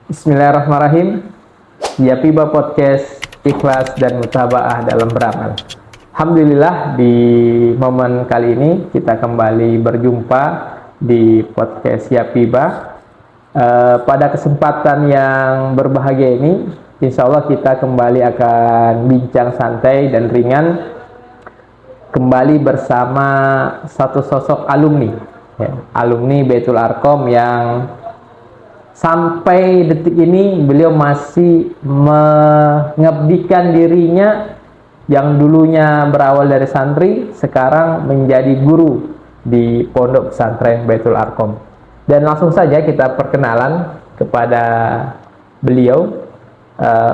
Bismillahirrahmanirrahim. Yapiba Podcast ikhlas dan mutabaah dalam beramal. Alhamdulillah di momen kali ini kita kembali berjumpa di podcast Yapiba. Pada kesempatan yang berbahagia ini, insya Allah kita kembali akan bincang santai dan ringan kembali bersama satu sosok alumni, alumni Baitul Arqam yang sampai detik ini beliau masih mengabdikan dirinya yang dulunya berawal dari santri, sekarang menjadi guru di Pondok Pesantren Baitul Arqam. Dan langsung saja kita perkenalan kepada beliau,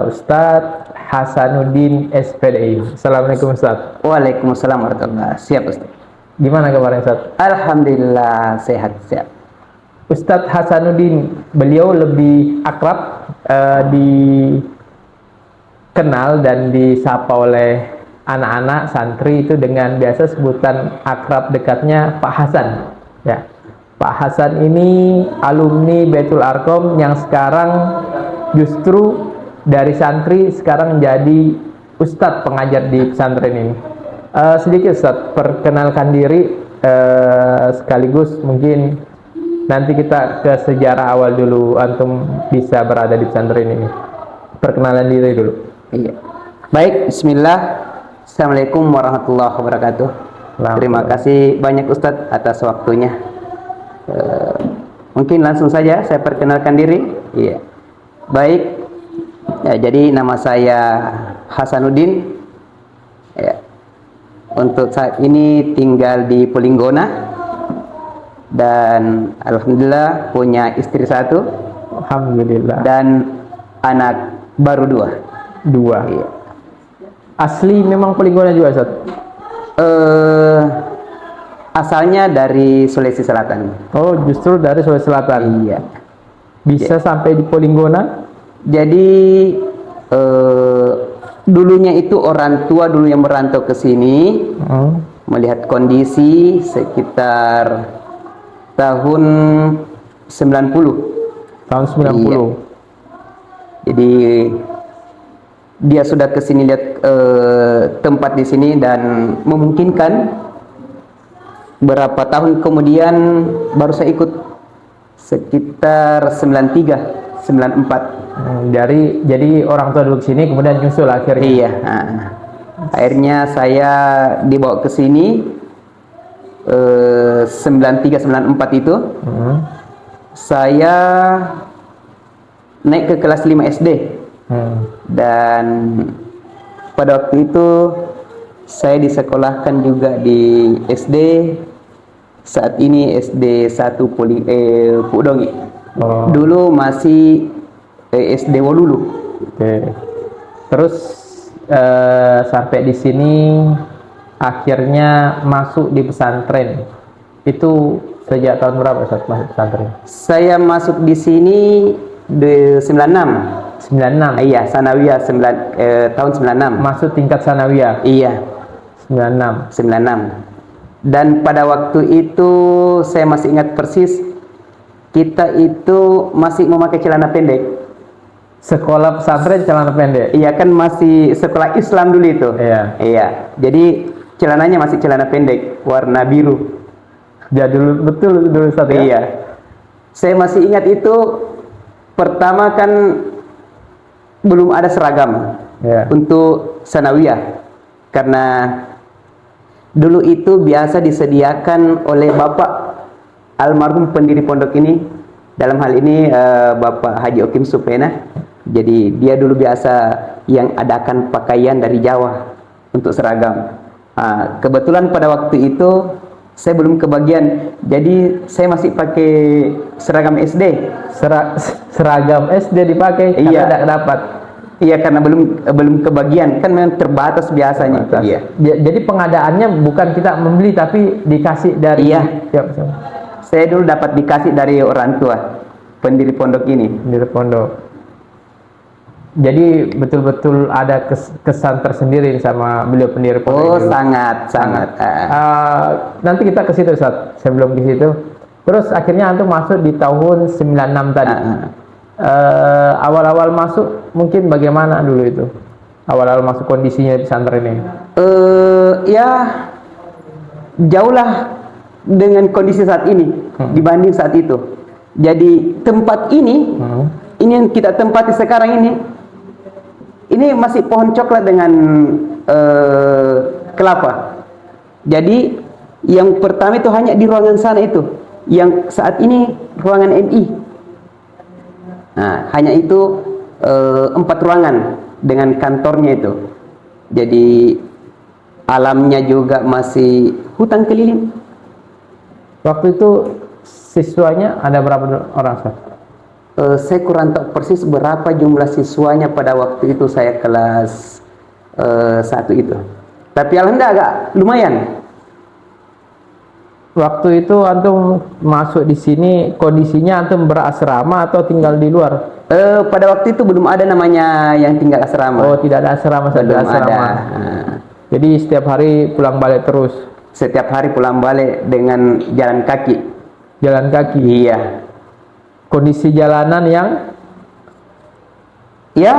Ustadz Hasanuddin SPDI. Assalamualaikum Ustadz. Waalaikumsalam warahmatullahi wabarakatuh. Siap Ustaz. Gimana kabarnya Ustadz? Alhamdulillah sehat. Ustadz Hasanuddin, beliau lebih akrab dikenal dan disapa oleh anak-anak santri itu dengan biasa sebutan akrab dekatnya Pak Hasan. Ya, Pak Hasan ini alumni Baitul Arqam yang sekarang justru dari santri sekarang menjadi ustadz pengajar di pesantren ini. Sedikit Ustadz, perkenalkan diri sekaligus mungkin nanti kita ke sejarah awal dulu antum bisa berada di pesantren ini. Perkenalan diri dulu. Iya. Baik, bismillah. Assalamualaikum warahmatullahi wabarakatuh. Terima kasih banyak Ustadz atas waktunya. Mungkin langsung saja saya perkenalkan diri. Iya. Baik. Ya, jadi nama saya Hasanuddin. Ya. Untuk saat ini tinggal di Pulinggona. Dan alhamdulillah punya istri satu, alhamdulillah, dan anak baru dua. Iya. Asli memang Pulinggona juga Ustaz? Asalnya dari Sulawesi Selatan. Oh, justru dari Sulawesi Selatan. Iya. Bisa sampai di Pulinggona? Jadi dulunya itu orang tua dulu yang merantau ke sini, melihat kondisi sekitar tahun 90. Tahun 90. Iya. Jadi dia sudah ke sini lihat tempat di sini dan memungkinkan. Berapa tahun kemudian baru saya ikut sekitar 93, 94. Jadi orang tua dulu ke sini kemudian nyusul akhirnya. Iya. Akhirnya saya dibawa ke sini 93 94 itu. Saya naik ke kelas 5 SD. Dan pada waktu itu saya disekolahkan juga di SD. Saat ini SD 1 Pudongi. Dulu masih SD Wolulu. Oke. Terus sampai di sini akhirnya masuk di pesantren. Itu sejak tahun berapa Ustaz masuk pesantren? Saya masuk di sini di 96. 96. Iya, sanawiyah tahun 96. Masuk tingkat sanawiyah. Iya. 96. Dan pada waktu itu saya masih ingat persis, kita itu masih memakai celana pendek. Sekolah pesantren celana pendek. Iya, kan masih sekolah Islam dulu itu. Iya. Jadi celananya masih celana pendek warna biru. Jadul betul dulu Ustaz ya? Iya. Saya masih ingat itu pertama kan belum ada seragam untuk sanawiyah. Karena dulu itu biasa disediakan oleh Bapak almarhum pendiri pondok ini. Dalam hal ini Bapak Haji Okim Supena. Jadi dia dulu biasa yang adakan pakaian dari Jawa untuk seragam. Kebetulan pada waktu itu saya belum kebagian, jadi saya masih pakai seragam SD. Seragam SD dipakai? Iya. Karena tidak dapat. Iya, karena belum kebagian, kan memang terbatas biasanya. Iya. Jadi pengadaannya bukan kita membeli tapi dikasih dari. Iya. Saya dulu dapat dikasih dari orang tua pendiri pondok ini. Pendiri pondok. Jadi betul-betul ada kesan tersendiri sama beliau pendiri pondok. Oh, sangat. Nanti kita ke situ Ustaz. Sebelum ke situ, terus akhirnya antum masuk di tahun 96 tadi. Awal-awal masuk mungkin bagaimana dulu itu? Awal-awal masuk kondisinya di pesantren ini? Ya jauhlah dengan kondisi saat ini dibanding saat itu. Jadi tempat ini yang kita tempati sekarang ini masih pohon coklat dengan kelapa. Jadi yang pertama itu hanya di ruangan sana itu, yang saat ini ruangan MI. Nah, hanya itu 4 ruangan dengan kantornya itu. Jadi alamnya juga masih hutan keliling. Waktu itu siswanya ada berapa orang, Ustaz? Saya kurang tahu persis berapa jumlah siswanya pada waktu itu saya kelas 1 itu. Tapi alhamdulillah agak lumayan. Waktu itu antum masuk di sini kondisinya antum berasrama atau tinggal di luar? Pada waktu itu belum ada namanya yang tinggal asrama. Oh, tidak ada asrama, saja Belum asrama. ada. Jadi setiap hari pulang balik terus. Setiap hari pulang balik dengan jalan kaki. Jalan kaki. Iya. Kondisi jalanan yang Ya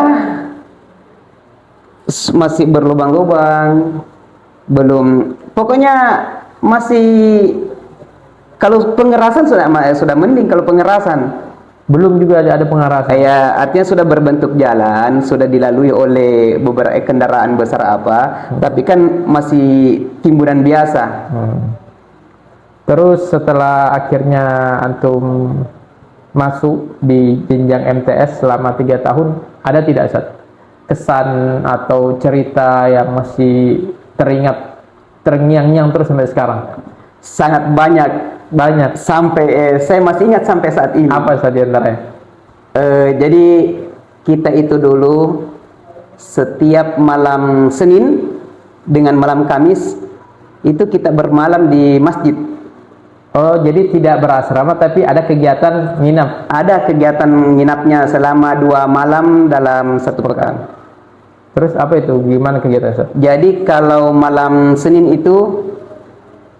masih berlubang-lubang, belum. Pokoknya masih, kalau pengerasan sudah mending. Kalau pengerasan belum juga ada pengarasan. ya, artinya sudah berbentuk jalan, sudah dilalui oleh beberapa kendaraan besar tapi kan masih timbunan biasa. Terus setelah akhirnya antum masuk di jenjang MTS selama 3 tahun, ada tidak, Ustaz, kesan atau cerita yang masih teringat, terngiang-ngiang terus sampai sekarang? Sangat banyak sampai saya masih ingat sampai saat ini. Apa saja diantaranya? Jadi kita itu dulu setiap malam Senin dengan malam Kamis itu kita bermalam di masjid. Oh, jadi tidak berasrama tapi ada kegiatan nginap? Ada kegiatan nginapnya selama 2 malam dalam 1 pekan. Terus apa itu? Gimana kegiatan, Ustaz? Jadi kalau malam Senin itu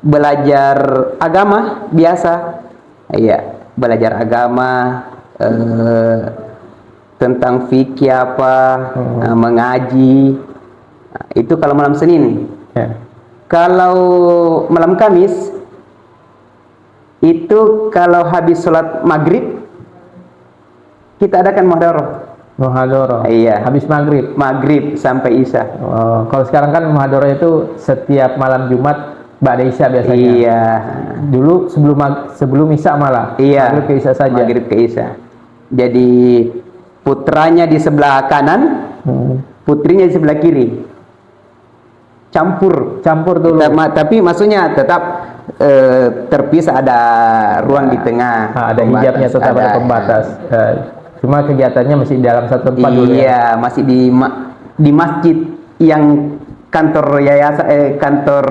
belajar agama biasa. Iya, belajar agama, tentang fikih mengaji. Itu kalau malam Senin. Ya. Kalau malam Kamis itu kalau habis sholat maghrib kita adakan Muhadharah. Iya. Habis Maghrib sampai Isya. Oh, kalau sekarang kan muhadharah itu setiap malam Jumat ba'da Isya biasanya. Iya. Dulu sebelum Isya malah. Iya. Maghrib ke Isya saja. Maghrib ke Isya. Jadi putranya di sebelah kanan, putrinya di sebelah kiri. Campur dulu. Tapi maksudnya tetap terpisah, ada ruang di tengah. Ada hijabnya, tetap ada pembatas. Cuma kegiatannya masih di dalam satu tempat dulu. Iya, masih di masjid yang kantor yayasan, kantor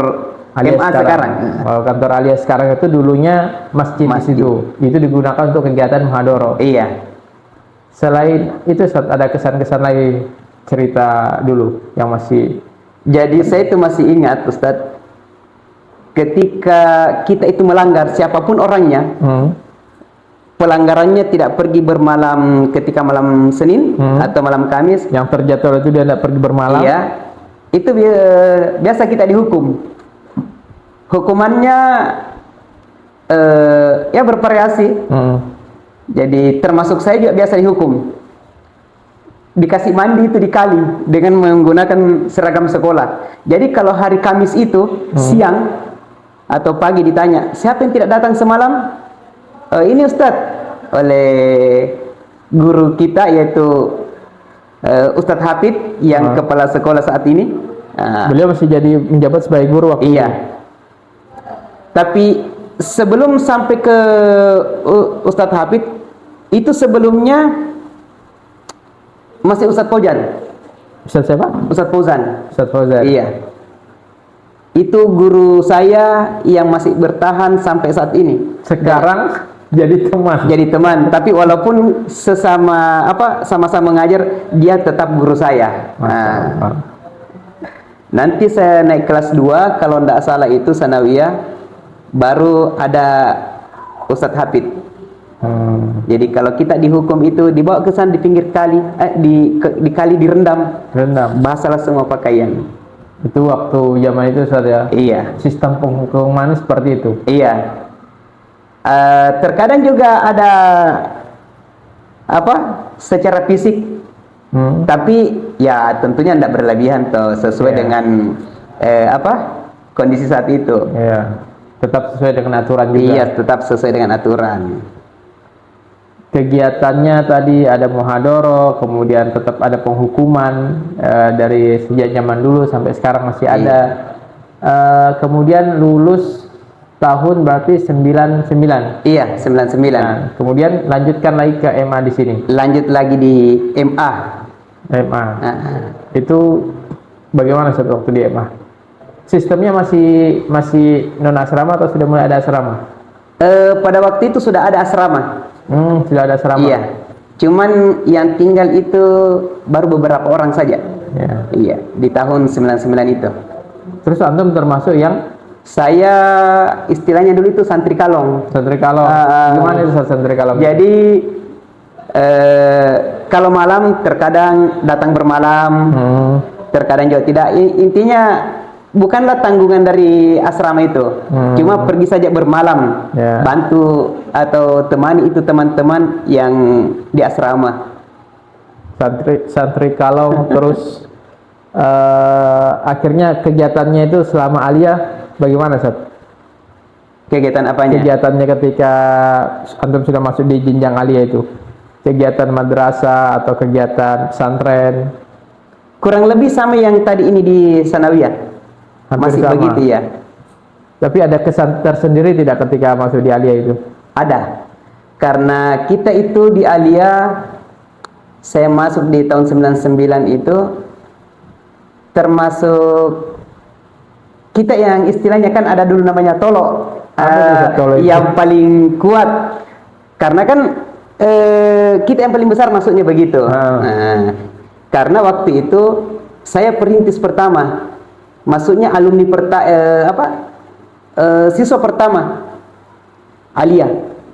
alias MA sekarang. Kalau kantor alias sekarang itu dulunya masjid di situ. Itu digunakan untuk kegiatan muhadharah. Iya. Selain itu, ada kesan-kesan lagi, cerita dulu yang masih. Jadi saya itu masih ingat, Ustadz, ketika kita itu melanggar siapapun orangnya, pelanggarannya tidak pergi bermalam ketika malam Senin atau malam Kamis. Yang terjatuh itu dia tidak pergi bermalam. Iya, itu biasa kita dihukum. Hukumannya ya bervariasi. Jadi termasuk saya juga biasa dihukum. Dikasih mandi itu di kali dengan menggunakan seragam sekolah. Jadi kalau hari Kamis itu siang atau pagi ditanya, siapa yang tidak datang semalam? Ini Ustadz, oleh guru kita yaitu Ustadz Hafid yang kepala sekolah saat ini. Beliau masih menjabat sebagai guru waktu iya. itu. Tapi sebelum sampai ke Ustadz Hafid, itu sebelumnya masih Ustadz Fauzan. Ustadz siapa? Ustadz Fauzan. Ustadz Fauzan. Iya. Itu guru saya yang masih bertahan sampai saat ini. Sekarang jadi teman. Jadi teman, tapi walaupun sama-sama mengajar, dia tetap guru saya. Nanti saya naik kelas 2, kalau tidak salah itu sanawiyah, baru ada Ustadz Hafid. Jadi kalau kita dihukum itu dibawa ke sana di pinggir kali, di kali direndam, basahlah semua pakaian. Itu waktu zaman itu saja. Iya. Sistem penghukuman seperti itu. Iya. Terkadang juga ada secara fisik, tapi ya tentunya tidak berlebihan toh, sesuai dengan kondisi saat itu. Iya. Tetap sesuai dengan aturan juga. Iya, tetap sesuai dengan aturan. Kegiatannya tadi ada muhadoro, kemudian tetap ada penghukuman dari sejak zaman dulu sampai sekarang masih ada. Kemudian lulus tahun berarti 99. Iya, 99. Nah, kemudian lanjutkan lagi ke MA di sini. Lanjut lagi di MA. MA. Itu bagaimana saat waktu di MA? Sistemnya masih non asrama atau sudah mulai ada asrama? Pada waktu itu sudah ada asrama. Sudah ada asrama. Iya. Cuman yang tinggal itu baru beberapa orang saja. Ya. Iya, di tahun 99 itu. Terus antum termasuk yang saya istilahnya dulu itu santri kalong. santri kalong. Gimana itu santri kalong? Jadi kalau malam terkadang datang bermalam, terkadang juga tidak. Intinya bukanlah tanggungan dari asrama itu, cuma pergi saja bermalam, bantu atau temani itu teman-teman yang di asrama. Santri kalong. Terus akhirnya kegiatannya itu selama aliyah bagaimana, Sat? Kegiatan apanya? Kegiatannya ketika antum sudah masuk di jenjang aliyah itu, kegiatan madrasah atau kegiatan pesantren? Kurang lebih sama yang tadi ini di Sanawiyah. Masih sama. Begitu ya. Tapi ada kesan tersendiri tidak ketika masuk di aliyah itu? Ada. Karena kita itu di aliyah, saya masuk di tahun 99 itu, termasuk kita yang istilahnya kan ada dulu namanya tolo, yang paling kuat. Karena kan kita yang paling besar masuknya begitu. Karena waktu itu saya perintis pertama. Maksudnya alumni siswa pertama aliyah,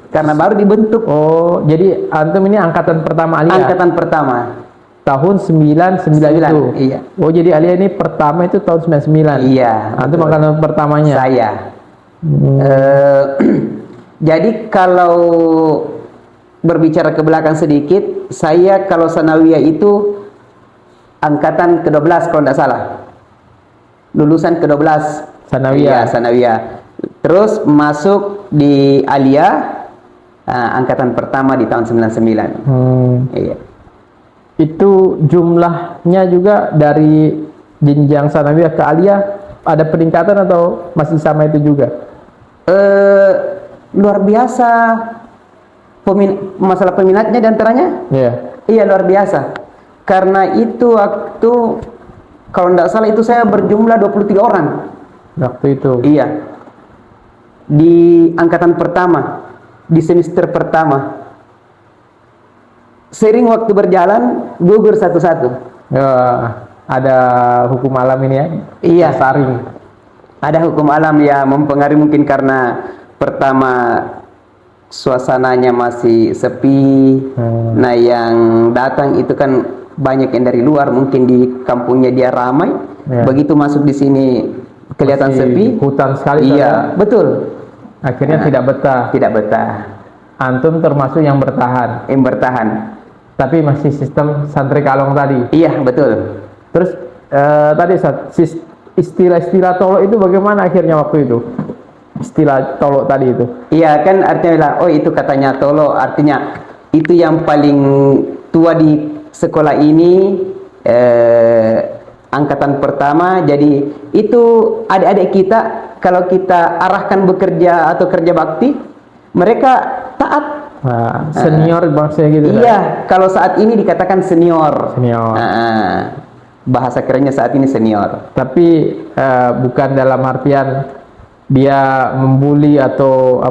karena baru dibentuk. Oh, jadi antum ini angkatan pertama aliyah? Angkatan pertama. Tahun 99 itu? Iya. Oh, jadi aliyah ini pertama itu tahun 99? Iya. Antum angkatan pertamanya? Saya. Jadi kalau berbicara ke belakang sedikit, saya kalau Sanawiyah itu angkatan ke-12 kalau tidak salah. Lulusan ke-12 Sanawiyah. Iya, Sanawiyah. Terus masuk di aliyah angkatan pertama di tahun 99. Iya. Itu jumlahnya juga dari jenjang Sanawiyah ke aliyah ada peningkatan atau masih sama itu juga? Luar biasa masalah peminatnya diantaranya. Iya, luar biasa. Karena itu waktu kalau tidak salah itu saya berjumlah 23 orang. Waktu itu? Iya. Di angkatan pertama, di semester pertama. Sering waktu berjalan, gugur satu-satu. Ya, ada hukum alam ini ya? Iya. Saring. Ada hukum alam ya, mempengaruhi mungkin karena pertama suasananya masih sepi. Nah, yang datang itu kan banyak yang dari luar, mungkin di kampungnya dia ramai, begitu masuk di sini kelihatan masih sepi, hutan sekali. Iya, betul. Akhirnya tidak betah. Antum termasuk yang bertahan. Tapi masih sistem santri kalong tadi. Iya, betul. Terus tadi istilah-istilah tolok itu bagaimana akhirnya waktu itu? Istilah tolok tadi itu? Iya, kan artinya itu katanya tolok, artinya itu yang paling tua di sekolah ini, angkatan pertama. Jadi itu adik-adik kita kalau kita arahkan bekerja atau kerja bakti, mereka taat. Senior maksudnya gitu? Iya, kalau saat ini dikatakan senior. Bahasa kerennya saat ini senior. Tapi bukan dalam artian dia membuli atau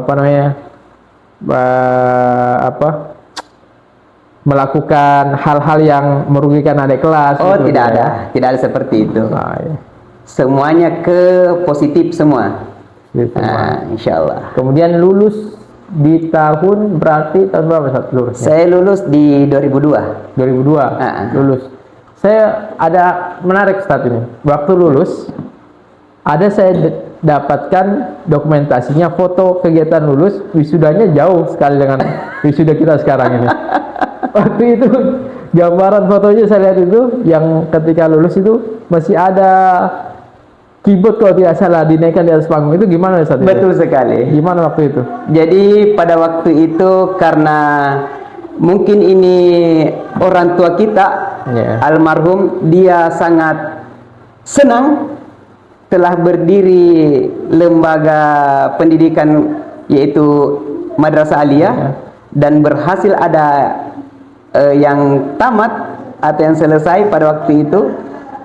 melakukan hal-hal yang merugikan adik kelas. Oh, gitu, tidak ada seperti itu. Iya. Semuanya ke positif semua. Insya Allah. Kemudian lulus di tahun berarti tahun berapa Ustaz lulusnya? Saya lulus di 2002. 2002 lulus. Saya ada menarik Ustaz ini. Waktu lulus ada saya dapatkan dokumentasinya, foto kegiatan lulus, wisudanya jauh sekali dengan wisuda kita sekarang ini. Waktu itu gambaran fotonya saya lihat itu yang ketika lulus itu masih ada keyboard kalau tidak salah dinaikkan di atas panggung. Itu gimana Ustaz? Betul sekali. Gimana waktu itu? Jadi pada waktu itu karena mungkin ini orang tua kita, almarhum, dia sangat senang telah berdiri lembaga pendidikan yaitu Madrasah Aliyah, dan berhasil ada yang tamat atau yang selesai pada waktu itu.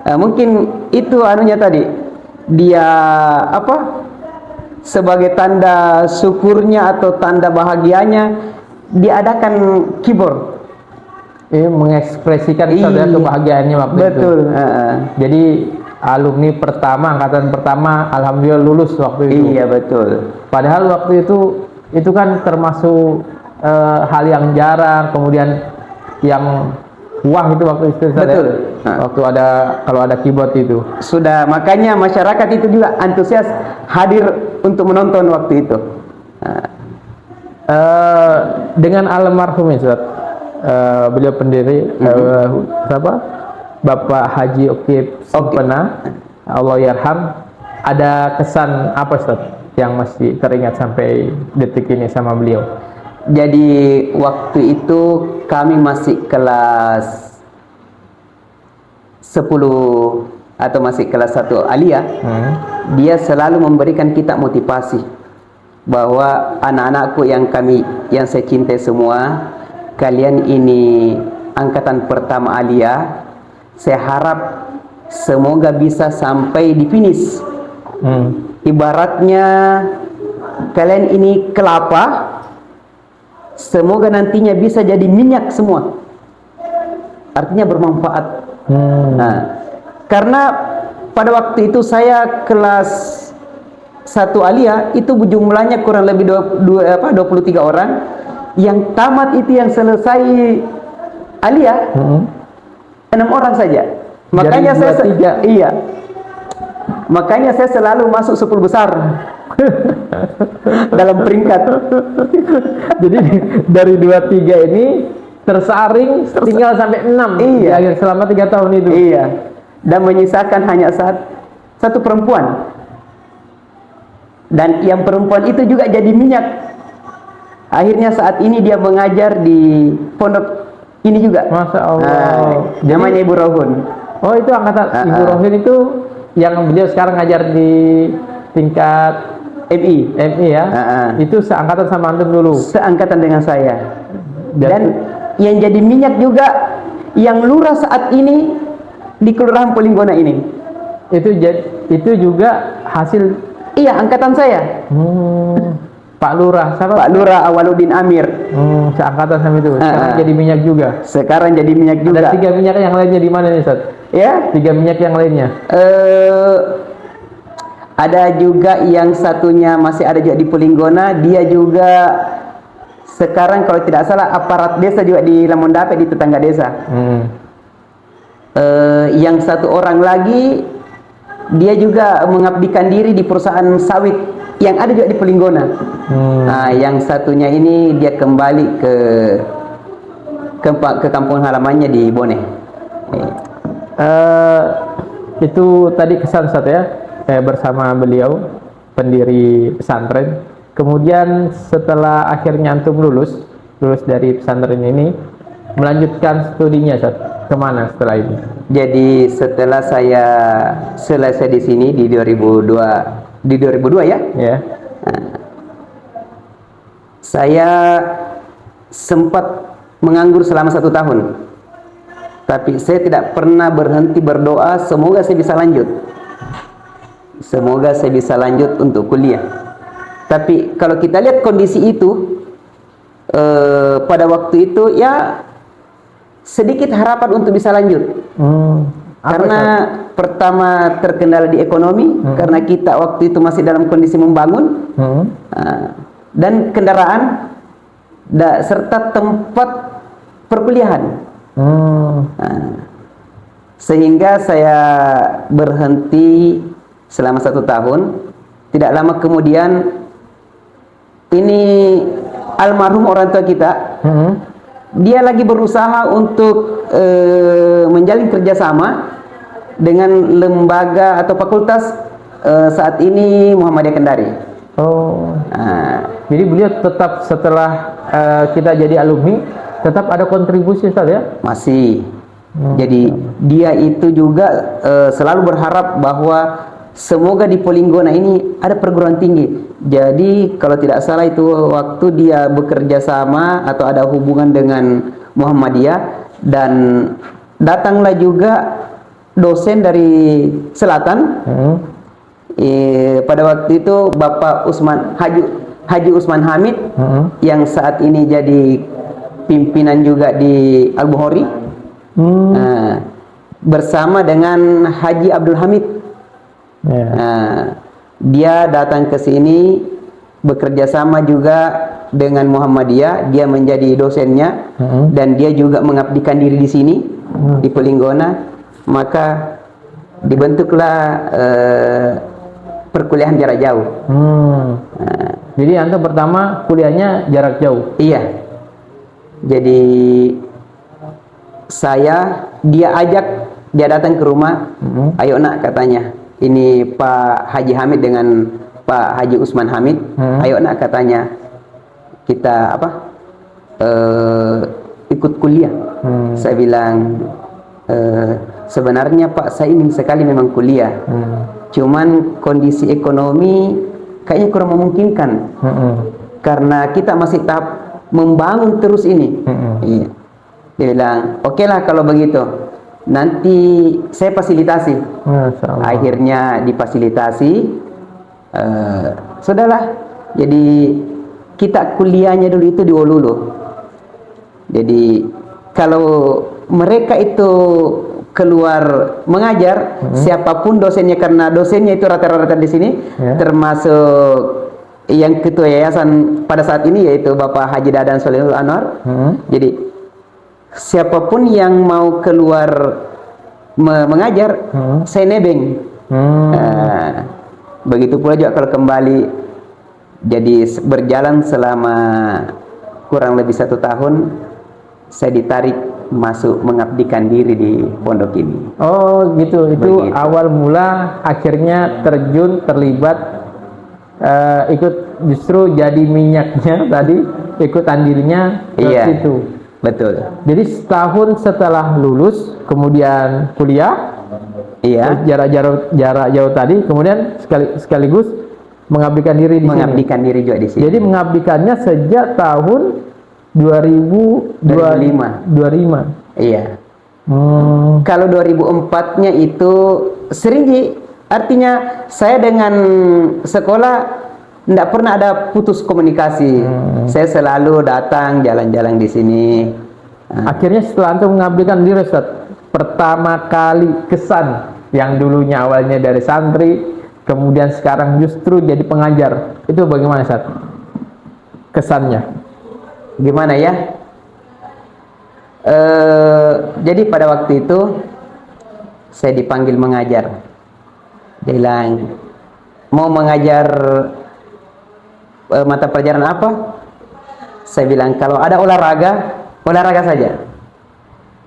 Mungkin itu anunya tadi, dia apa, sebagai tanda syukurnya atau tanda bahagianya diadakan keyboard. Ini mengekspresikan kebahagiaannya waktu itu. Betul. Jadi alumni pertama, angkatan pertama, alhamdulillah lulus waktu itu. Iya betul. Padahal waktu itu kan termasuk hal yang jarang, kemudian yang wah itu waktu itu. Betul. Waktu ada, kalau ada keyboard itu. Sudah, makanya masyarakat itu juga antusias hadir untuk menonton waktu itu. Dengan almarhum Ustaz, beliau pendiri Bapak Haji Okip Sempena, Allah yarham, ada kesan apa Ustaz yang masih teringat sampai detik ini sama beliau? Jadi waktu itu kami masih kelas 10 atau masih kelas 1 Aliyah. Dia selalu memberikan kita motivasi bahwa anak-anakku yang saya cintai semua, kalian ini angkatan pertama Aliyah, saya harap semoga bisa sampai di finish. Ibaratnya kalian ini kelapa, semoga nantinya bisa jadi minyak semua. Artinya bermanfaat. Nah, karena pada waktu itu saya kelas 1 Aliyah, itu jumlahnya kurang lebih 23 orang. Yang tamat itu, yang selesai Aliyah 6 orang saja. Makanya makanya saya selalu masuk 10 besar dalam peringkat. Jadi dari 23 ini tersaring tinggal sampai 6 selama 3 tahun itu. Iya. Dan menyisakan hanya satu perempuan. Dan yang perempuan itu juga jadi minyak. Akhirnya saat ini dia mengajar di pondok ini juga. Masya Allah. Namanya Ibu Rohun. Oh, itu angkatan Ibu Rohun itu yang beliau sekarang ngajar di tingkat MI ya. Itu seangkatan sama antum dulu. Seangkatan dengan saya. Dan yang jadi minyak juga yang lurah saat ini di Kelurahan Polinggona ini. Itu juga hasil. Iya, angkatan saya. Pak Lurah, siapa? Pak Lurah Awaludin Amir. Seangkatan sama itu. Sekarang jadi minyak juga. Sekarang jadi minyak juga. Ada 3 minyak yang lainnya di mana nih, Ustaz? Ya, 3 minyak yang lainnya. Ada juga yang satunya masih ada juga di Polinggona. Dia juga sekarang kalau tidak salah aparat desa juga di Lamondape, di tetangga desa. Yang satu orang lagi dia juga mengabdikan diri di perusahaan sawit yang ada juga di Polinggona. Nah, yang satunya ini dia kembali ke kampung halamannya di Bone. Itu tadi kesan Ustaz ya, bersama beliau pendiri pesantren. Kemudian setelah akhirnya antum lulus dari pesantren ini, melanjutkan studinya Ustaz, kemana setelah ini? Jadi setelah saya selesai di sini di 2002 ya. Yeah. Saya sempat menganggur selama 1 tahun. Tapi saya tidak pernah berhenti berdoa semoga saya bisa lanjut. Semoga saya bisa lanjut untuk kuliah. Tapi kalau kita lihat kondisi itu pada waktu itu ya sedikit harapan untuk bisa lanjut. Karena pertama terkendala di ekonomi, karena kita waktu itu masih dalam kondisi membangun. dan kendaraan serta tempat perkuliahan. Nah, sehingga saya berhenti selama 1 tahun. Tidak lama kemudian ini almarhum orang tua kita, dia lagi berusaha untuk menjalin kerjasama dengan lembaga atau fakultas saat ini Muhammadiyah Kendari. Jadi beliau tetap setelah kita jadi alumni tetap ada kontribusi, Ustaz, ya? Masih. Jadi dia itu juga selalu berharap bahwa semoga di Polinggona ini ada perguruan tinggi. Jadi kalau tidak salah itu waktu dia bekerja sama atau ada hubungan dengan Muhammadiyah, dan datanglah juga dosen dari selatan. Pada waktu itu Bapak Haji Usman Hamid, yang saat ini jadi pimpinan juga di Al-Bukhari, bersama dengan Haji Abdul Hamid. Dia datang ke sini bekerja sama juga dengan Muhammadiyah. Dia menjadi dosennya, dan dia juga mengabdikan diri di sini di Polinggona. Maka dibentuklah perkuliahan jarak jauh. Jadi antum pertama kuliahnya jarak jauh. Iya. Jadi dia datang ke rumah. Ayo nak, katanya, ini Pak Haji Hamid dengan Pak Haji Usman Hamid. Ayo nak, katanya, kita ikut kuliah. Saya bilang, sebenarnya Pak, saya ingin sekali memang kuliah. Cuman kondisi ekonomi kayaknya kurang memungkinkan. Karena kita masih tahap membangun terus ini. Iya. Dia bilang, oke lah kalau begitu, nanti saya fasilitasi. Akhirnya difasilitasi. Sudahlah. Jadi kita kuliahnya dulu itu di Wolulu. Jadi kalau mereka itu keluar mengajar, siapapun dosennya, karena dosennya itu rata-rata di sini, termasuk yang ketua yayasan pada saat ini yaitu Bapak Haji Dadan Solehul Anwar. Jadi siapapun yang mau keluar mengajar, saya nebeng. Begitu pula juga kalau kembali. Jadi berjalan selama kurang lebih 1 tahun, saya ditarik masuk mengabdikan diri di pondok ini. Oh gitu. Itu begitu. Awal mula akhirnya terlibat, ikut justru jadi minyaknya tadi, ikut andilnya ke situ. Betul. Jadi setahun setelah lulus kemudian kuliah, jarak jauh tadi, kemudian sekaligus mengabdikan diri di diri juga di sini. Jadi mengabdikannya sejak tahun 2005. Iya. Kalau 2004-nya itu sering, artinya saya dengan sekolah tidak pernah ada putus komunikasi. Saya selalu datang jalan-jalan di sini. Akhirnya setelah itu mengabdikan diri, Ustaz, pertama kali kesan yang dulunya awalnya dari santri, kemudian sekarang justru jadi pengajar, itu bagaimana, Ustaz? Kesannya gimana ya? Jadi pada waktu itu saya dipanggil mengajar. Dia bilang, mau mengajar mata pelajaran apa? Saya bilang, kalau ada olahraga saja.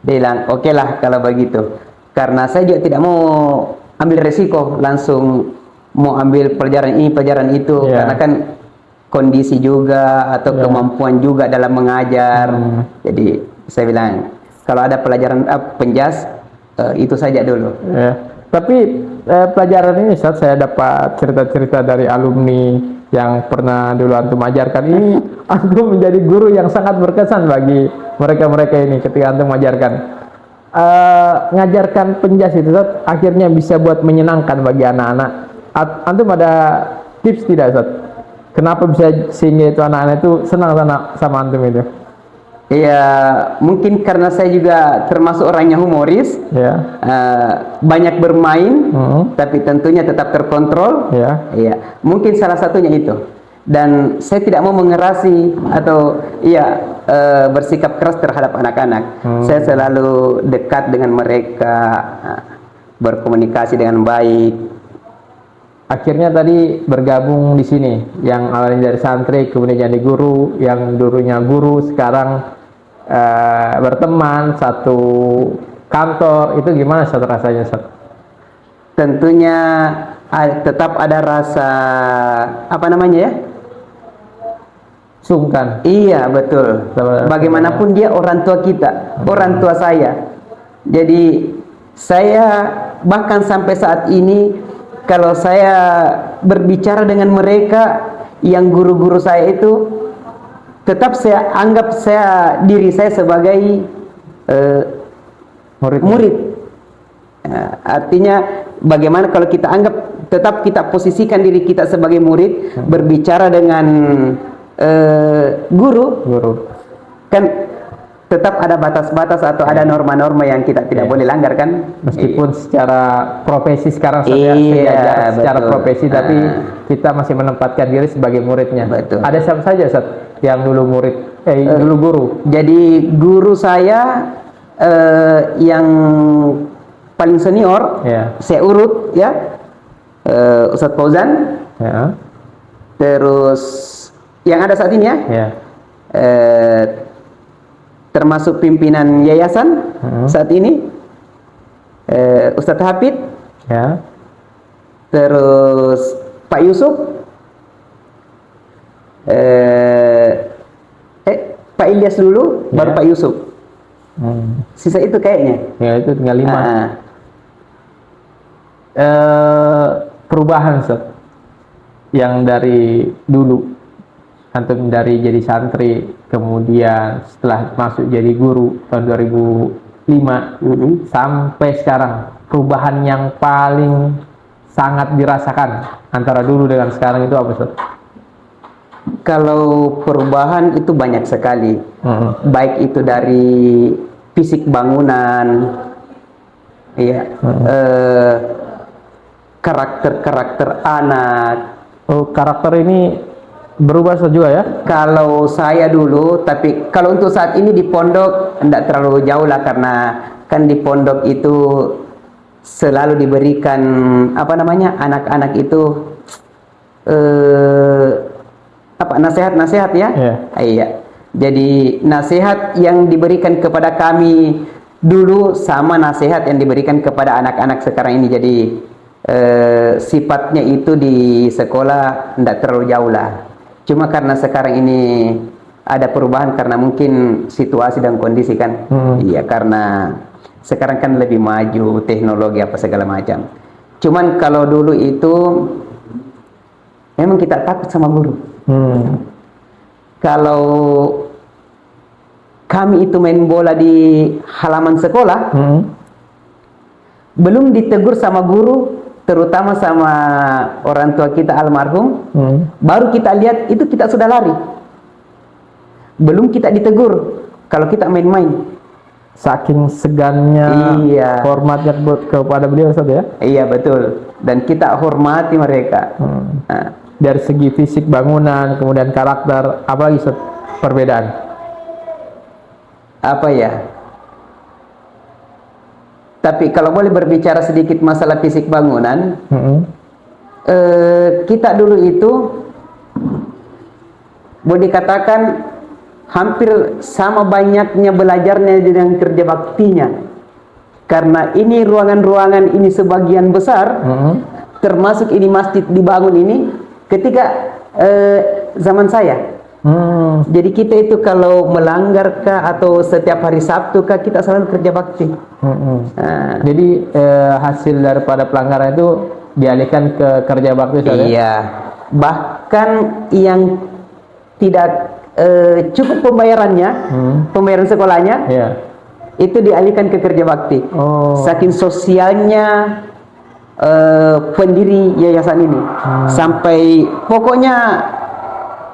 Dia bilang, oke lah kalau begitu. Karena saya juga tidak mau ambil resiko langsung mau ambil pelajaran ini, pelajaran itu. Karena kan kondisi juga atau kemampuan juga dalam mengajar. Jadi saya bilang, kalau ada pelajaran penjas, itu saja dulu. Tapi pelajaran ini, Ustaz, saya dapat cerita-cerita dari alumni yang pernah dulu antum ajarkan ini. Antum menjadi guru yang sangat berkesan bagi mereka-mereka ini ketika antum mengajarkan. Ngajarkan penjas itu, Ustaz, akhirnya bisa buat menyenangkan bagi anak-anak. Antum ada tips tidak, Ustaz? Kenapa bisa sehingga itu anak-anak itu senang sama antum itu? Iya, mungkin karena saya juga termasuk orangnya humoris, banyak bermain, tapi tentunya tetap terkontrol. Iya, mungkin salah satunya itu. dan saya tidak mau mengerasi atau bersikap keras terhadap anak-anak. Saya selalu dekat dengan mereka, berkomunikasi dengan baik. Akhirnya tadi bergabung di sini, yang awalnya dari santri kemudian jadi guru, yang dulunya guru sekarang berteman satu kantor. Itu gimana Ustaz rasanya Ustaz? Tentunya tetap ada rasa apa namanya ya? Sungkan. Iya, betul. Bagaimanapun dia orang tua kita, orang tua saya. Jadi saya bahkan sampai saat ini kalau saya berbicara dengan mereka yang guru-guru saya itu, tetap saya anggap diri saya sebagai murid. Artinya bagaimana kalau kita anggap, tetap kita posisikan diri kita sebagai murid, berbicara dengan guru, kan tetap ada batas-batas atau ada norma-norma yang kita tidak boleh langgar kan, meskipun secara profesi sekarang secara profesi, tapi kita masih menempatkan diri sebagai muridnya. Betul. Ada siapa saja Ustaz yang dulu murid, dulu guru? Jadi guru saya yang paling senior, saya urut ya, Ustadz Fauzan, terus yang ada saat ini ya, termasuk pimpinan yayasan saat ini, Ustadz Hafid, terus Pak Yusuf, Pak Ilyas dulu, baru Pak Yusuf. Sisa itu kayaknya. Ya itu tinggal 5. Perubahan Ustaz, yang dari dulu antum dari jadi santri, kemudian setelah masuk jadi guru tahun 2005 sampai sekarang, perubahan yang paling sangat dirasakan antara dulu dengan sekarang itu apa Ustaz? Kalau perubahan itu banyak sekali, baik itu dari fisik bangunan, karakter anak. Oh, karakter ini berubah juga ya? Kalau saya dulu, tapi kalau untuk saat ini di pondok tidak terlalu jauh lah, karena kan di pondok itu selalu diberikan apa namanya, anak-anak itu nasihat-nasihat ya. Iya. Jadi nasihat yang diberikan kepada kami dulu sama nasihat yang diberikan kepada anak-anak sekarang ini. Jadi sifatnya itu di sekolah tidak terlalu jauh lah. Cuma karena sekarang ini ada perubahan karena mungkin situasi dan kondisi kan. Iya, karena sekarang kan lebih maju teknologi apa segala macam. Cuman kalau dulu itu memang kita takut sama guru. Kalau kami itu main bola di halaman sekolah, belum ditegur sama guru, terutama sama orang tua kita almarhum, baru kita lihat itu kita sudah lari. Belum kita ditegur kalau kita main-main. Saking segannya, hormatnya kepada beliau Ustaz ya? Iya, betul. Dan kita hormati mereka. Dari segi fisik bangunan, kemudian karakter, apalagi Ustaz perbedaan? Apa ya? Tapi kalau boleh berbicara sedikit masalah fisik bangunan, kita dulu itu boleh dikatakan hampir sama banyaknya belajarnya dengan kerja baktinya. Karena ini ruangan-ruangan ini sebagian besar, termasuk ini masjid dibangun ini ketika zaman saya. Jadi kita itu kalau melanggar kah atau setiap hari Sabtu kah, kita selalu kerja bakti. Jadi hasil daripada pelanggaran itu dialihkan ke kerja bakti saja? Iya. Bahkan yang tidak cukup pembayarannya, pembayaran sekolahnya, itu dialihkan ke kerja bakti. Saking sosialnya pendiri yayasan ini, sampai pokoknya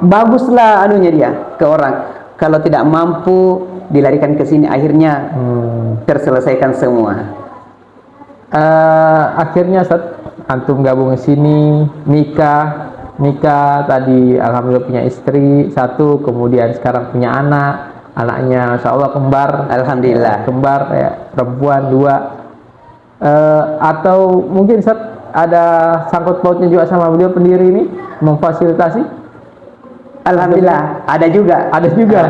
baguslah anunya dia ke orang. Kalau tidak mampu dilarikan ke sini, akhirnya terselesaikan semua. Akhirnya saat antum gabung ke sini, nikah, nikah tadi, alhamdulillah punya istri satu, kemudian sekarang punya anaknya Insya Allah kembar, Alhamdulillah. kembar ya, perempuan 2. Atau mungkin Ustaz ada sangkut pautnya juga sama beliau pendiri ini memfasilitasi? Alhamdulillah, ada juga. Ada juga.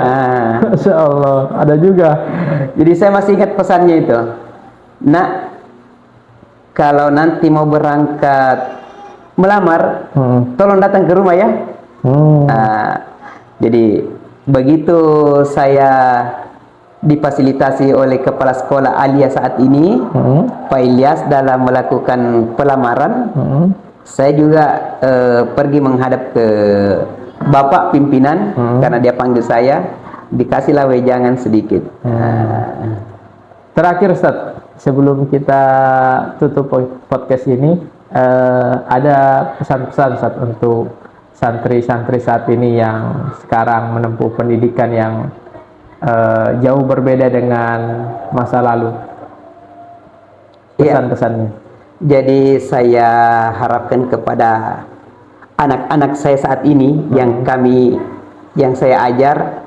Masya Allah, ada juga. Jadi saya masih ingat pesannya itu. Nak, kalau nanti mau berangkat melamar, tolong datang ke rumah ya. Jadi begitu saya difasilitasi oleh kepala sekolah Alia saat ini, Pak Ilyas, dalam melakukan pelamaran, saya juga pergi menghadap ke Bapak pimpinan, karena dia panggil saya, dikasihlah wejangan sedikit. Terakhir Ustaz, sebelum kita tutup podcast ini, ada pesan-pesan Ustaz untuk santri-santri saat ini yang sekarang menempuh pendidikan yang jauh berbeda dengan masa lalu. Pesan-pesannya. Jadi saya harapkan kepada anak-anak saya saat ini yang saya ajar,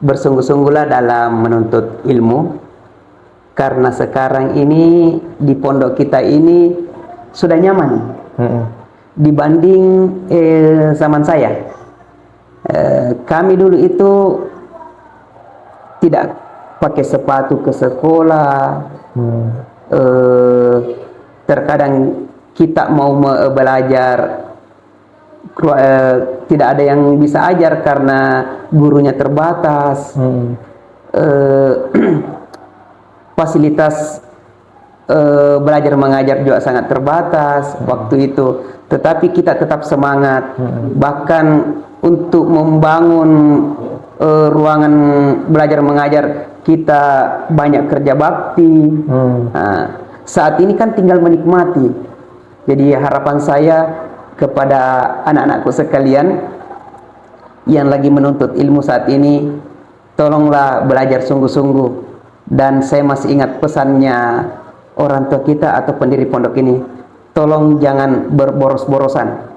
bersungguh-sungguhlah dalam menuntut ilmu, karena sekarang ini di pondok kita ini sudah nyaman dibanding zaman saya. Kami dulu itu tidak pakai sepatu ke sekolah. Terkadang kita mau belajar, tidak ada yang bisa ajar karena gurunya terbatas. Fasilitas belajar mengajar juga sangat terbatas waktu itu, tetapi kita tetap semangat. Bahkan untuk membangun ruangan belajar mengajar, kita banyak kerja bakti. Saat ini kan tinggal menikmati. Jadi harapan saya kepada anak-anakku sekalian yang lagi menuntut ilmu saat ini, tolonglah belajar sungguh-sungguh. Dan saya masih ingat pesannya orang tua kita atau pendiri pondok ini, tolong jangan berboros-borosan.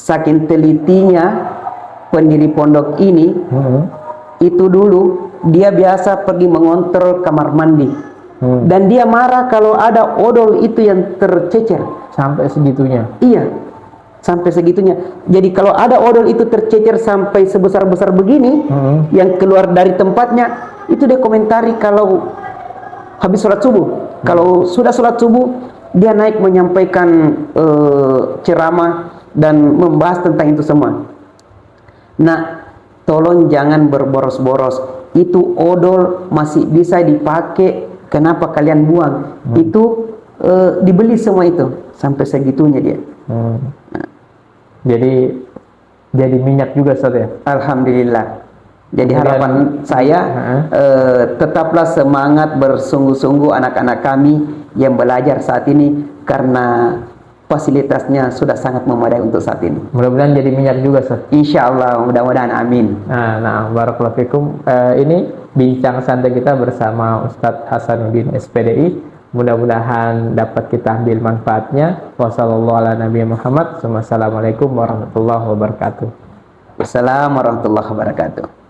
Saking telitinya pendiri pondok ini, itu dulu dia biasa pergi mengontrol kamar mandi, dan dia marah kalau ada odol itu yang tercecer. Sampai segitunya? Iya, sampai segitunya. Jadi kalau ada odol itu tercecer sampai sebesar-besar begini, yang keluar dari tempatnya, itu dia komentari kalau habis sholat subuh. Kalau sudah sholat subuh, dia naik menyampaikan ceramah dan membahas tentang itu semua. Nah, tolong jangan berboros-boros. Itu odol masih bisa dipakai, kenapa kalian buang? Itu dibeli semua itu, sampai segitunya dia. Nah. Jadi minyak juga Ustaz ya? Alhamdulillah. Jadi harapan saya, tetaplah semangat, bersungguh-sungguh anak-anak kami yang belajar saat ini, karena fasilitasnya sudah sangat memadai untuk saat ini. Mudah-mudahan jadi minyak juga Ustaz. Insya Allah, mudah-mudahan, amin. Nah, barakallahu fikum. Ini bincang santai kita bersama Ustadz Hasanuddin SPDI. Mudah-mudahan dapat kita ambil manfaatnya. Wassalamualaikum warahmatullahi wabarakatuh. Wassalamualaikum warahmatullahi wabarakatuh.